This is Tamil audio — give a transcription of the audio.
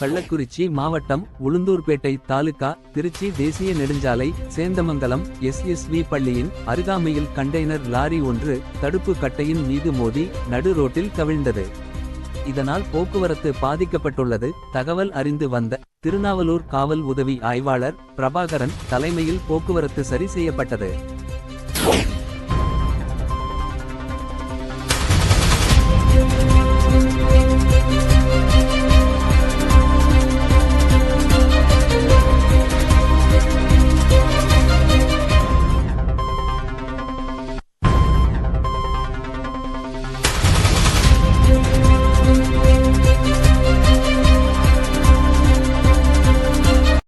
கள்ளக்குறிச்சி மாவட்டம் உளுந்தூர்பேட்டை தாலுகா திருச்சி தேசிய நெடுஞ்சாலை சேந்தமங்கலம் SSV பள்ளியின் அருகாமையில் கண்டெய்னர் லாரி ஒன்று தடுப்பு கட்டையின் மீது மோதி நடு ரோட்டில் கவிழ்ந்தது. இதனால் போக்குவரத்து பாதிக்கப்பட்டுள்ளது. தகவல் அறிந்து வந்த திருநாவலூர் காவல் உதவி ஆய்வாளர் பிரபாகரன் தலைமையில் போக்குவரத்து சரி செய்யப்பட்டது.